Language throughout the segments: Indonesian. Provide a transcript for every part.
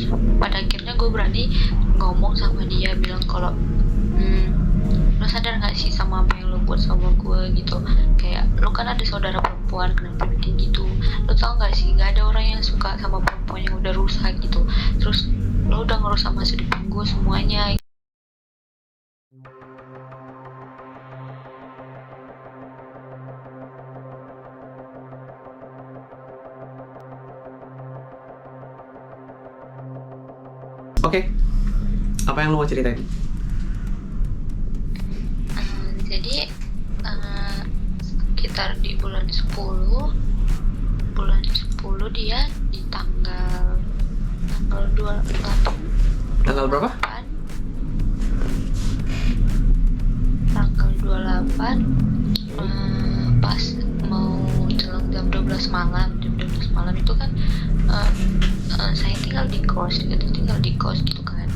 Terus pada akhirnya gue berani ngomong sama dia, bilang kalau lo sadar gak sih sama apa yang lo buat sama gue gitu. Kayak lo kan ada saudara perempuan, kenapa bikin gitu. Lo tau gak sih, gak ada orang yang suka sama perempuan yang udah rusak gitu. Terus lo udah ngerusak masa depan gue semuanya. Oke. Apa yang lo mau ceritain? Jadi sekitar di bulan 10 dia di tanggal 28. Tanggal berapa? Tanggal 28, pas mau jelang jam 12 malam itu kan saya tinggal di kos gitu kan.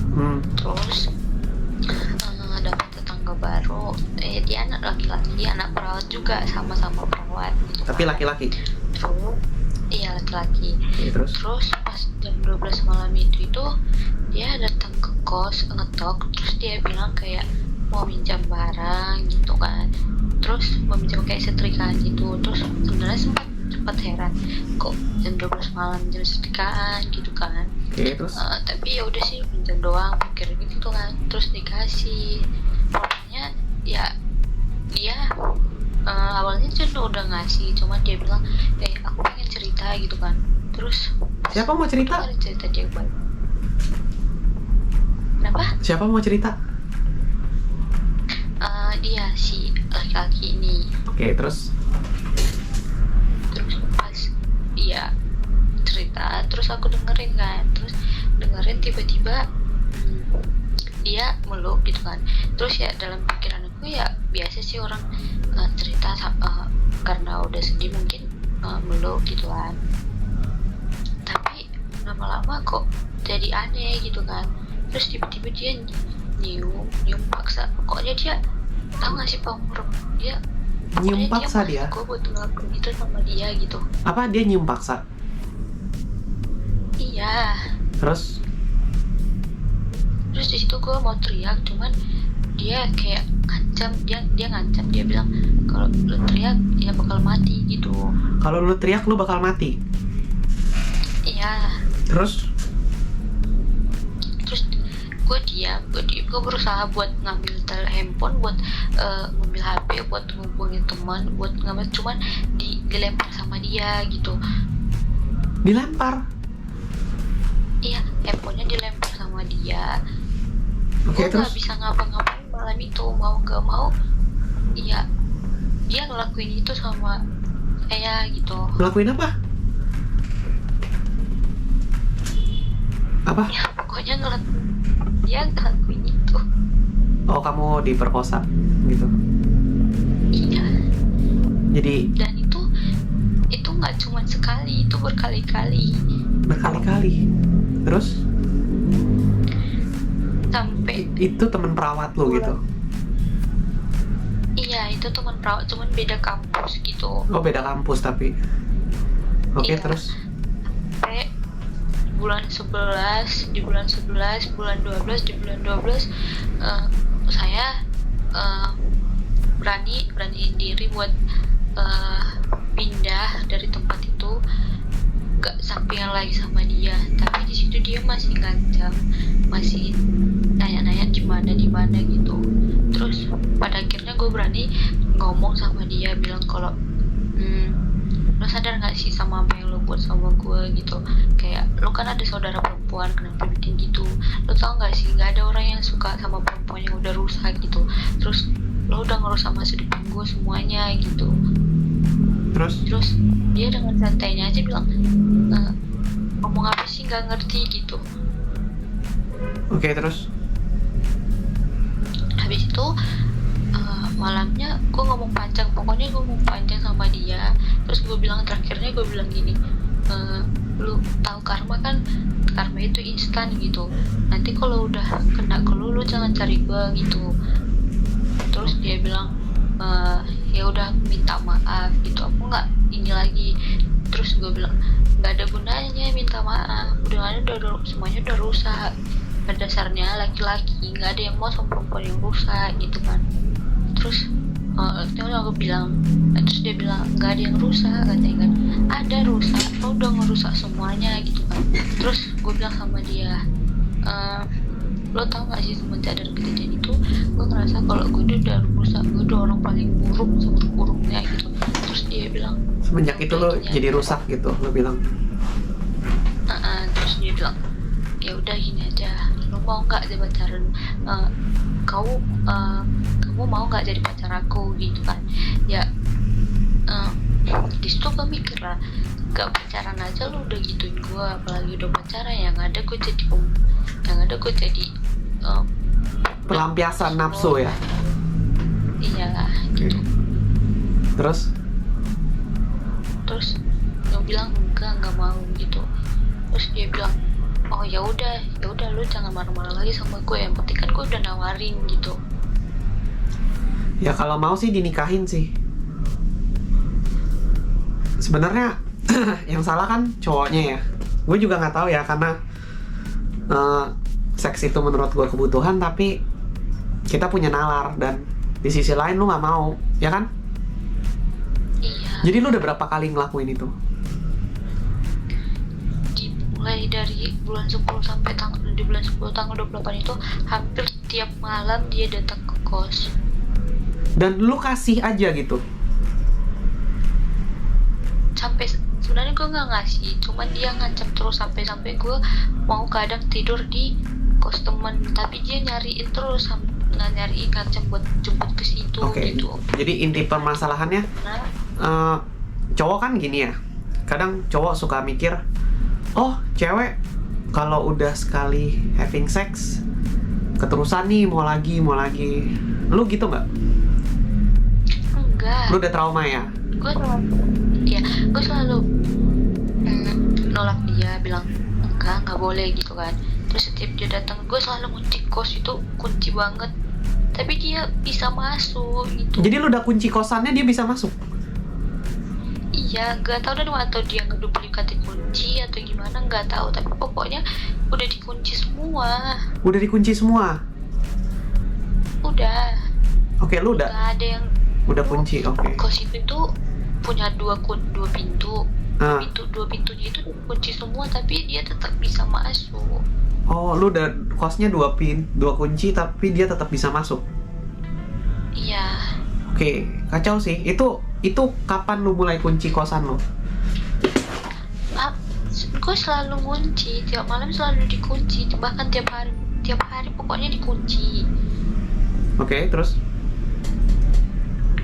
Terus dapat tetangga baru, dia anak laki-laki, dia anak perawat juga, sama-sama perawat gitu. Tapi kan. laki-laki? Iya laki-laki. Terus pas jam 12 malam itu dia datang ke kos, ngetok, terus dia bilang kayak mau minjam barang gitu kan. Terus mau minjam kayak setrikaan gitu. Terus sebenarnya sempat heran, kok jam 12 malam jam setrikaan gitu kan. Terus? Tapi ya udah sih, pinjam doang, pikir gitu kan. Terus dikasih, pokoknya ya dia awalnya udah ngasih, cuman dia bilang aku pengen cerita gitu kan. Terus siapa mau cerita? Cerita dia balik. Kenapa? Siapa mau cerita? Dia si laki-laki ini. Oke, terus Pas dia cerita, terus aku dengerin kan. Terus dengerin tiba-tiba dia meluk gitu kan. Terus ya dalam pikiran aku ya biasa sih orang cerita karena udah sedih mungkin meluk gitu kan. Tapi lama-lama kok jadi aneh gitu kan. Terus tiba-tiba dia nyium paksa. Pokoknya dia tahu gak sih pamur, dia nyium paksa dia? Gue buat ngelakuin itu sama dia gitu. Apa dia nyium paksa? Iya. Terus di situ gue mau teriak, cuman dia kayak ngancam, dia ngancam, dia bilang kalau lu teriak ya bakal mati gitu. Kalau lu teriak lu bakal mati? Iya. Terus gue diam, gue berusaha buat ngambil handphone, buat ngambil HP, buat ngubungin teman, buat ngambil, cuman dilempar sama dia gitu. Dilempar? Iya, handphonenya dilempar sama dia. Oke, Gue terus? gak bisa ngapa-ngapain malam itu, mau gak mau iya dia ngelakuin itu sama saya gitu. Ngelakuin apa? Apa? Ya pokoknya dia ngelakuin itu. Oh, kamu diperkosa gitu? Iya. Jadi Dan itu nggak cuma sekali, itu berkali-kali. Terus? Sampai Itu teman perawat lo gitu? Iya, itu teman perawat, cuman beda kampus gitu. Oh, beda kampus tapi. Oke, Iya. terus? Sampai bulan 11, di bulan 11, bulan 12, di bulan 12 saya beraniin diri buat pindah dari tempat itu, gak sampingan lagi sama dia. Tapi di situ dia masih ngancam, masih nanya-nanya di mana gitu. Terus pada akhirnya gue berani ngomong sama dia, bilang kalau lo sadar gak sih sama apa yang lo buat sama gue gitu. Kayak lo kan ada saudara perempuan, kenapa bikin gitu. Lo tau gak sih, gak ada orang yang suka sama perempuan yang udah rusak gitu. Terus lo udah ngerusak masa depan gue semuanya gitu. Terus dia dengan santainya aja bilang, ngomong apa sih, gak ngerti gitu. Oke, terus? Habis itu malamnya gue ngomong panjang, pokoknya gue ngomong panjang sama dia. Terus terakhirnya gue bilang gini, lu tahu karma kan, karma itu instan gitu. Nanti kalau udah kena ke lu jangan cari gue gitu. Terus dia bilang, ya udah minta maaf gitu, aku nggak ini lagi. Terus gue bilang nggak ada gunanya minta maaf, udah semuanya udah rusak. Pada dasarnya laki-laki nggak ada yang mau sama perempuan yang rusak gitu kan. Terus aku bilang, terus dia bilang nggak ada yang rusak, katanya kan ada rusak, lo udah ngerusak semuanya gitu kan. Terus gue bilang sama dia, lo tau gak sih semenjak dari kejadian itu gue ngerasa kalau gue udah rusak, gue udah orang paling buruk seburuk-buruknya gitu. Terus dia bilang Semenjak itu lo gini jadi aja. rusak gitu, lo bilang. Terus dia bilang ya udah gini aja, lo mau nggak jadi pacaran, kamu mau nggak jadi pacar aku gitu kan. Ya di situ gue mikir lah, gak pacaran aja lo udah gituin gue, apalagi udah pacaran yang ada gue jadi Pelampiasan nafsu ya. iyalah Oke. gitu. Terus Dia bilang enggak mau gitu. Terus dia bilang oh ya udah lu jangan marah-marah lagi sama gue, yang penting kan gue udah nawarin gitu. ya kalau mau sih dinikahin sih. Sebenarnya yang salah kan cowoknya ya. Gue juga nggak tahu ya, karena seks itu menurut gue kebutuhan, tapi kita punya nalar, dan di sisi lain lu nggak mau, ya kan? Iya, Jadi lu udah berapa kali ngelakuin itu? dimulai dari bulan 10 sampai di bulan 10 tanggal 28 itu hampir tiap malam dia datang ke kos. Dan lu kasih aja gitu? Sampai sebenarnya gue nggak ngasih, cuman dia ngancam terus sampai gue mau kadang tidur di kos temen, tapi dia nyariin terus, nyariin ngancam buat jemput ke situ. Oke. Gitu. Jadi inti permasalahannya, Nah, cowok kan gini ya, kadang cowok suka mikir, oh cewek kalau udah sekali having sex keterusan nih, mau lagi. Lu gitu nggak? enggak. Lu udah trauma ya? Gue selalu nolak dia, bilang nggak boleh gitu kan. Terus setiap dia datang gue selalu kunci kos, itu kunci banget, tapi dia bisa masuk gitu. Jadi lu udah kunci kosannya, dia bisa masuk? Iya, nggak tahu dan atau dia ngeduplikasi kunci atau gimana, nggak tahu, tapi pokoknya udah dikunci semua. Udah dikunci semua? Udah. Oke, lu udah Nggak ada yang kunci, oke. kos itu tuh punya dua pintu. Ah. Dua pintunya itu kunci semua, tapi dia tetap bisa masuk. Oh, lu udah kosnya dua kunci, tapi dia tetap bisa masuk? Iya. Oke, kacau sih. Itu kapan lu mulai kunci kosan lu? Gue selalu kunci, tiap malam selalu dikunci, bahkan tiap hari pokoknya dikunci. Oke, terus?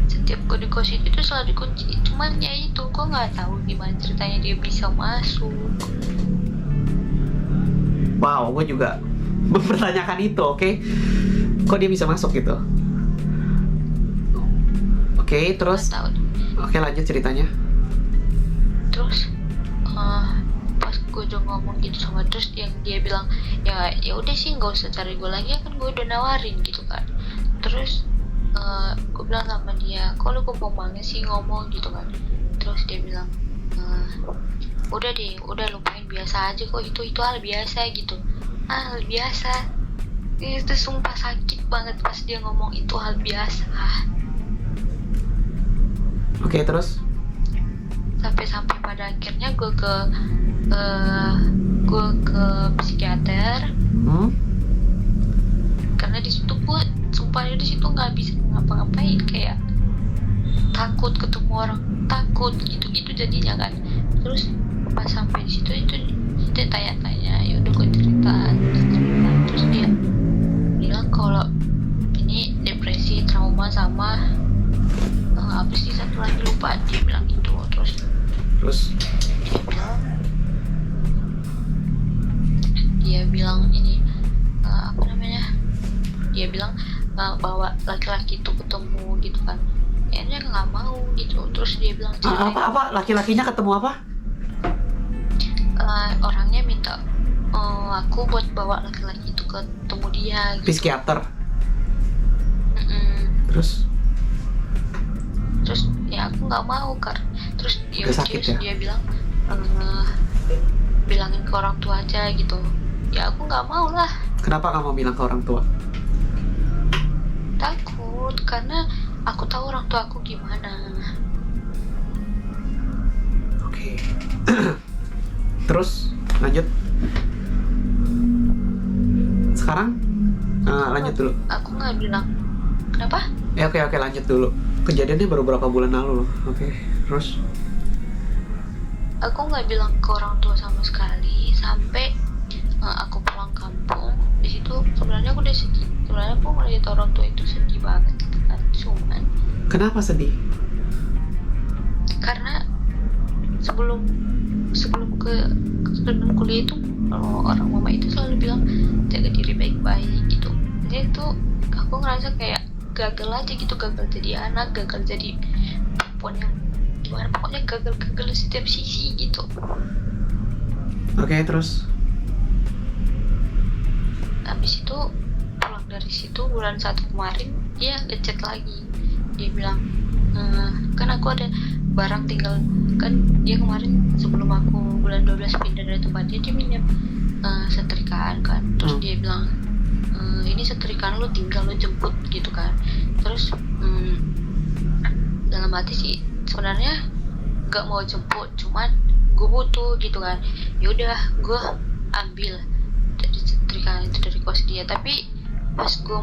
Setiap gue di kos itu tuh selalu dikunci, cuman ya itu gue nggak tahu gimana ceritanya dia bisa masuk. Wow, gue juga mempertanyakan itu, oke? Kok dia bisa masuk gitu? Oke, terus? Nggak tahu. Oke, lanjut ceritanya. Terus pas gue udah ngomong gitu sama, terus yang dia bilang ya udah sih nggak usah cari gue lagi, kan gue udah nawarin gitu kan. Terus gue bilang sama dia, kok lu gombong banget sih ngomong gitu kan. Terus dia bilang udah deh, udah lupain, biasa aja kok, itu hal biasa gitu. Hal biasa itu sumpah sakit banget pas dia ngomong itu hal biasa. Oke, terus? Sampai pada akhirnya gue ke psikiater. Karena di situ gue sumpah di situ nggak bisa ngapa-ngapain, kayak takut ketemu orang, takut gitu jadinya kan. Terus pas sampai di situ itu tanya-tanya, ya udah gue cerita, terus dia bilang kalau ini depresi, trauma, sama apa sih satu lagi lupa, dia bilang gitu. Terus dia bilang ini apa namanya, dia bilang bawa laki-laki itu ketemu gitu kan, kayaknya nggak mau gitu. Terus dia bilang apa laki-lakinya ketemu apa? Orangnya minta aku buat bawa laki-laki itu ketemu dia gitu. Psikiater. Terus ya aku nggak mau kan. Terus Udah sakit ya? dia bilang eh, bilangin ke orang tua aja gitu. Ya aku nggak mau lah, Kenapa kamu bilang ke orang tua? takut karena aku tahu orang tua aku gimana. Oke. Terus lanjut. Sekarang lanjut dulu. Aku nggak bilang. Kenapa? Ya oke lanjut dulu. Kejadiannya baru berapa bulan lalu loh. Oke. Terus Aku nggak bilang ke orang tua sama sekali sampai aku pulang kampung. Di situ sebenarnya aku udah sedih. Sebenarnya aku ngeliat orang tua itu sedih banget gitu kan. Cuman kenapa sedih? karena sebelum kuliah itu orang mama itu selalu bilang jaga diri baik-baik gitu. Jadi itu aku ngerasa kayak gagal aja gitu, gagal jadi anak, gagal jadi perempuan yang gimana, pokoknya gagal di setiap sisi gitu. Oke, terus Habis itu pulang dari situ bulan 1 kemarin dia ngechat lagi. Dia bilang kan aku ada barang tinggal, kan dia kemarin sebelum aku bulan 12 pindah dari tempatnya dia minjem setrikaan kan. Terus dia bilang ini setrikaan lu tinggal lu jemput gitu kan. Terus dalam hati sih sebenarnya gak mau jemput, cuman gue butuh gitu kan. Yaudah gue ambil dari setrikaan itu dari kos dia. Tapi pas gue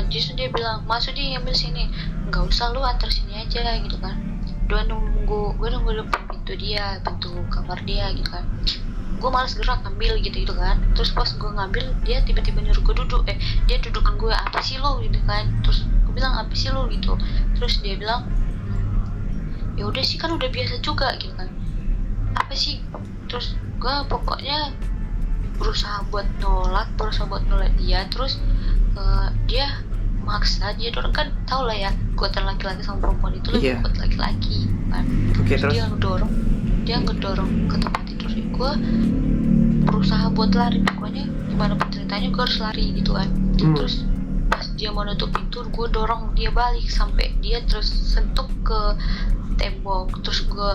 justru dia bilang masuk dia ambil sini, nggak usah lu antar sini aja gitu kan. Gue nunggu depan pintu dia, pintu kamar dia gitu kan. Gue malas gerak ambil gitu kan. Terus pas gue ngambil dia tiba-tiba nyuruh gue duduk, dia dudukan gue, apa sih lo gitu kan. Terus gue bilang apa sih lo gitu. Terus dia bilang ya udah sih kan udah biasa juga gitu kan, apa sih. Terus gue pokoknya berusaha buat nolak dia. Terus dia maksa, dia dorong, kan tau lah ya kekuatan laki-laki sama perempuan itu lebih kuat laki-laki kan. Oke, Terus terus dia ngedorong ke tempat tidur gue, berusaha buat lari, pokoknya gimana pun ceritanya gue harus lari gitu kan. Terus pas dia mau nutup pintu gue dorong dia balik sampai dia terus sentuh ke tembok. Terus gue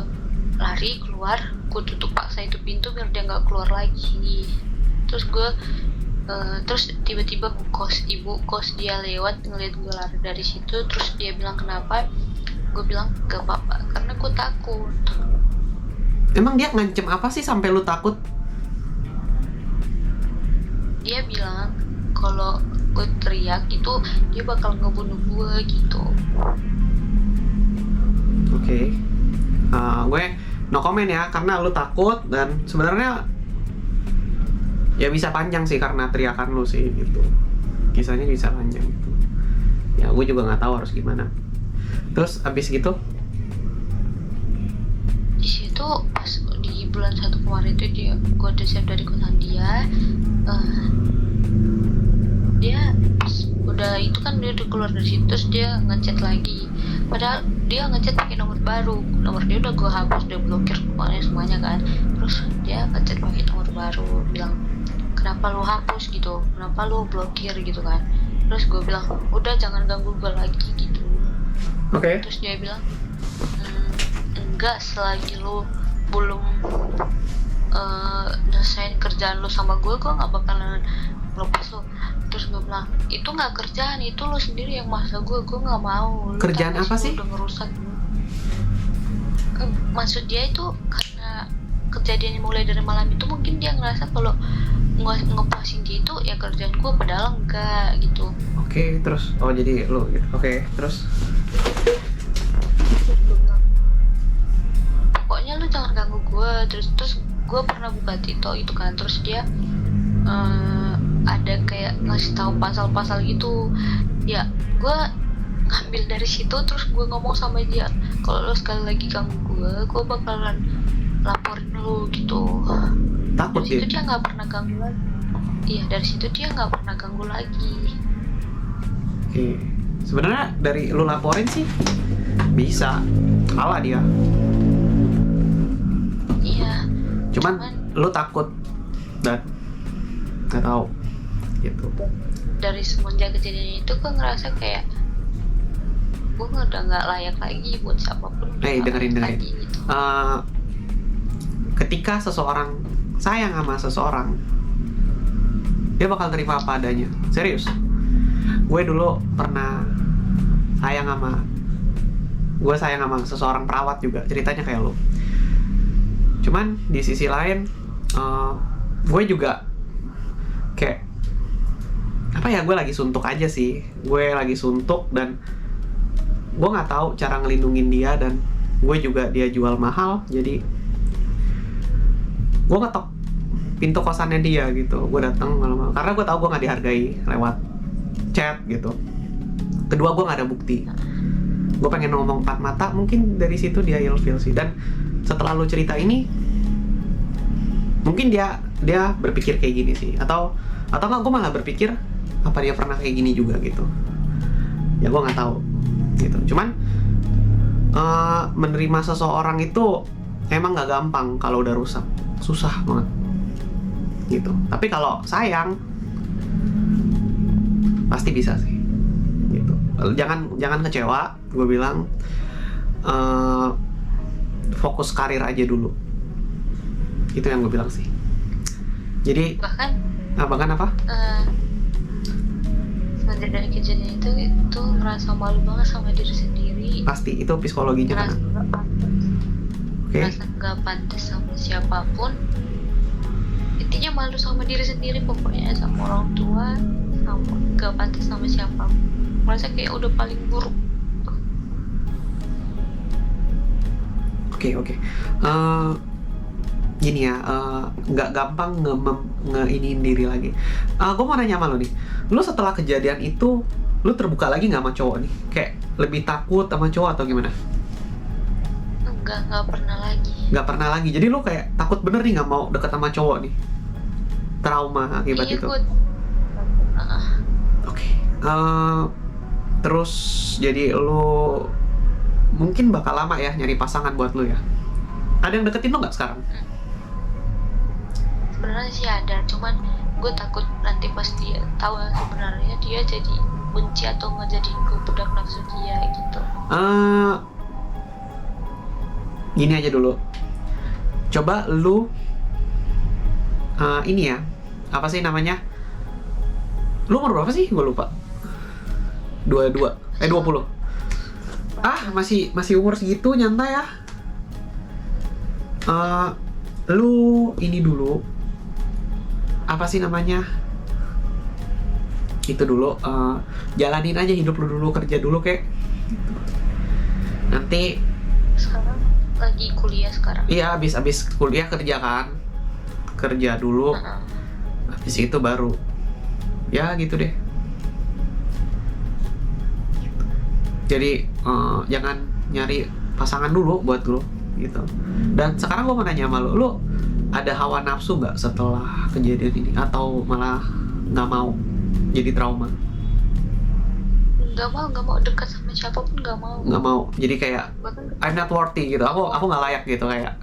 lari keluar, gue tutup paksa itu pintu biar dia nggak keluar lagi. Terus gue terus tiba-tiba ibu kos dia lewat ngeliat gue lari dari situ. Terus dia bilang kenapa, gue bilang gak apa-apa karena gue takut. emang dia ngancem apa sih sampai lu takut? Dia bilang kalau gue teriak itu dia bakal ngebunuh gue gitu. Oke. Gue no comment ya karena lu takut, dan sebenarnya ya bisa panjang sih karena teriakan lu sih gitu. Kisahnya bisa panjang gitu. Ya gue juga nggak tahu harus gimana. Terus abis gitu? Di situ pas di bulan 1 kemarin itu gue udah siap dari kosan dia. Dia udah itu kan dia udah keluar dari situ. Terus dia ngechat lagi, padahal dia ngechat pakai nomor baru. Nomor dia udah gue hapus, udah blokir semuanya kan. Terus dia ngechat pakai nomor baru, bilang kenapa lu hapus gitu, kenapa lu blokir gitu kan. Terus gue bilang udah jangan ganggu gue lagi gitu. Oke. Terus dia bilang enggak, selagi lu belum nyelesain kerjaan lu sama gue gak bakalan lepas lu. Terus gue bilang itu gak kerjaan, itu lu sendiri yang maksa gue gak mau. Lu kerjaan apa sih? Udah ngerusak. Maksud dia itu karena kejadiannya mulai dari malam itu mungkin dia ngerasa kalau ngepuasin dia itu ya kerjaan gue, padahal enggak gitu. Oke, terus jadi lu gitu. Oke, terus pokoknya lu jangan ganggu gue. Terus gue pernah buka TikTok itu kan. Terus dia ada kayak ngasih tahu pasal-pasal gitu ya. Gue ngambil dari situ. Terus gue ngomong sama dia kalau lu sekali lagi ganggu gue bakalan laporin lu gitu. takut dari situ dia nggak pernah ganggu lagi. Iya, dari situ dia nggak pernah ganggu lagi. Oke. Sebenarnya dari lu laporin sih bisa kalah dia. Iya. Cuman lu takut dan nggak tahu gitu. Dari semenjak kejadian itu gue ngerasa kayak gue udah nggak layak lagi buat siapapun. Dengerin. Lagi, gitu. ketika seseorang sayang sama seseorang, dia bakal terima apa adanya. Serius. Gue dulu pernah sayang sama seseorang perawat juga, ceritanya kayak lo. Cuman di sisi lain, gue juga kayak apa ya, gue lagi suntuk aja sih. Gue lagi suntuk dan gue nggak tahu cara ngelindungin dia, dan gue juga dia jual mahal, jadi gue ngetok pintu kosannya dia gitu. Gue datang malam-malam karena gue tahu gue nggak dihargai lewat chat gitu. Kedua, gue nggak ada bukti. Gue pengen ngomong empat mata, mungkin dari situ dia ilfeel sih. Dan setelah lu cerita ini, mungkin dia berpikir kayak gini sih, atau nggak, gue malah berpikir apa dia pernah kayak gini juga gitu. Ya gue nggak tahu gitu. Cuman menerima seseorang itu emang nggak gampang kalau udah rusak, susah banget gitu. Tapi kalau sayang pasti bisa sih gitu. Jangan kecewa, gue bilang fokus karir aja dulu, itu yang gue bilang sih. Jadi bahkan apa semenjak dari kejadian itu merasa malu banget sama diri sendiri, pasti itu psikologinya kan. Merasa nggak pantas sama siapapun, intinya malu sama diri sendiri pokoknya, sama orang tua, sama nggak pantas sama siapapun, merasa kayak udah paling buruk. Oke. Gini ya, nggak gampang ngeiniin diri lagi. Gue mau nanya sama lo nih, lo setelah kejadian itu lo terbuka lagi nggak sama cowok nih? Kayak lebih takut sama cowok atau gimana? Nggak pernah lagi. Jadi lo kayak takut bener nih nggak mau deket sama cowok nih? Trauma akibat itu? Oke. Terus jadi lo mungkin bakal lama ya nyari pasangan buat lo ya? Ada yang deketin lo nggak sekarang? Sebenarnya sih ada, cuman gue takut nanti pas dia tahu sebenarnya dia jadi benci atau ngejadiin gue budak nafsu dia gitu. Gini aja dulu, coba lu ini ya, apa sih namanya, lu umur berapa sih? Gue lupa. 20. Masih umur segitu, nyantai ya. Lu ini dulu, apa sih namanya, itu dulu, jalanin aja hidup lu dulu, kerja dulu kayak nanti. Sekarang lagi kuliah sekarang. Iya, abis kuliah kerja dulu, habis itu baru ya gitu deh. Jadi jangan nyari pasangan dulu buat lo gitu. Dan sekarang gue mau nanya sama lo ada hawa nafsu nggak setelah kejadian ini, atau malah nggak mau, jadi trauma? Nggak mau dekat sama siapapun, nggak mau. Jadi kayak I'm not worthy gitu, aku nggak layak gitu, kayak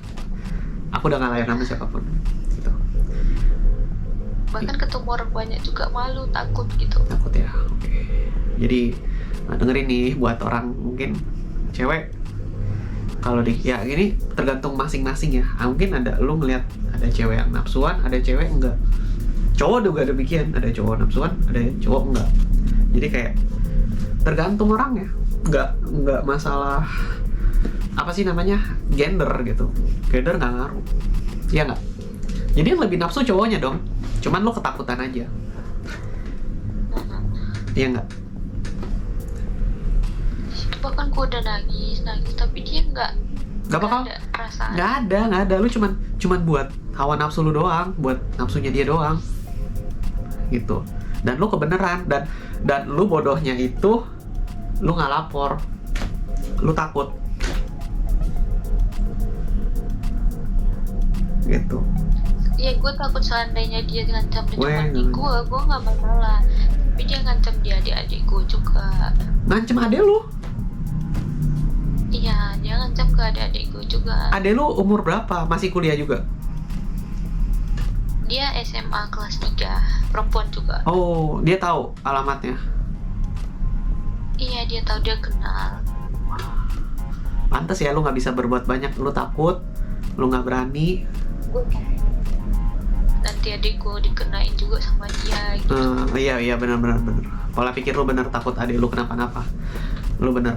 aku udah nggak layak sama siapapun gitu. Bahkan ketemu orang banyak juga malu, takut gitu. Takut ya. Oke. Jadi dengerin nih buat orang mungkin cewek, kalau ya gini tergantung masing-masing ya. Mungkin ada lu ngeliat ada cewek yang nafsuan, ada cewek enggak. Cowok juga demikian, ada cowok nafsuan, ada cowok enggak. Jadi kayak tergantung orang ya, nggak masalah apa sih namanya gender gitu. Gender nggak ngaruh, iya nggak? Jadi yang lebih nafsu cowoknya dong, cuman lo ketakutan aja, iya nggak? Bahkan gue udah nangis, tapi dia nggak bakal ada perasaan. Nggak ada. Lu cuman buat hawa nafsu lu doang, buat nafsunya dia doang, gitu. Dan lu kebeneran, dan lu bodohnya itu lu nggak lapor, lu takut, gitu. Iya, gue takut seandainya dia ngancam dengan gue nggak masalah. Tapi dia ngancam di adik-adik gue juga. Ngancam adek lu? Iya, dia ngancam ke adik-adik gue juga. Adek lu umur berapa? Masih kuliah juga? Dia SMA kelas 3, perempuan juga. Oh, dia tahu alamatnya? Iya, dia tahu, dia kenal. Pantes ya lu nggak bisa berbuat banyak, lu takut, lu nggak berani. gue nanti adik gue dikenain juga sama dia gitu. Iya benar. Pola pikir lu benar, takut adik lu kenapa-napa. Lu benar.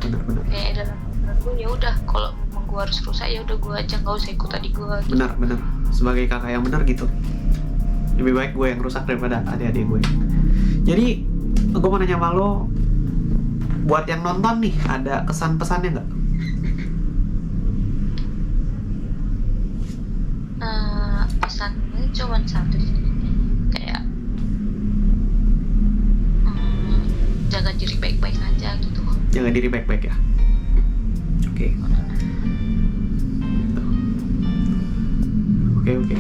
Kayak dalam pikiran gue ya udah, kalau memang gue harus rusak ya udah gue aja, nggak usah ikut adik gue. Benar. Sebagai kakak yang benar gitu. Lebih baik gue yang rusak daripada adik-adik gue. Jadi gue mau nanya sama lo, buat yang nonton nih, ada kesan-pesannya nggak? Pesannya cuma satu sih, kayak jaga diri baik-baik aja gitu. Jaga diri baik-baik ya. Oke.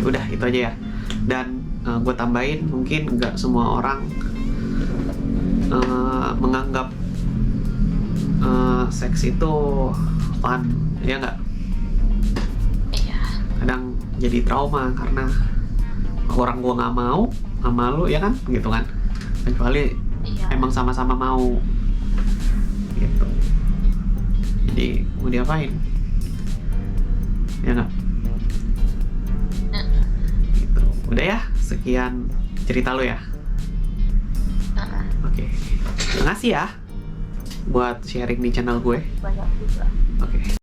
Udah itu aja ya. Dan gue tambahin, mungkin nggak semua orang menganggap seks itu fun, ya nggak? Iya. Kadang jadi trauma karena orang gue nggak mau sama lu, ya kan, gitu kan? Kecuali emang sama-sama mau, gitu. Jadi mau diapain? Ya nggak? Gitu. Udah ya, sekian cerita lu ya. Oke. Terima kasih ya buat sharing di channel gue. Banyak juga. Oke.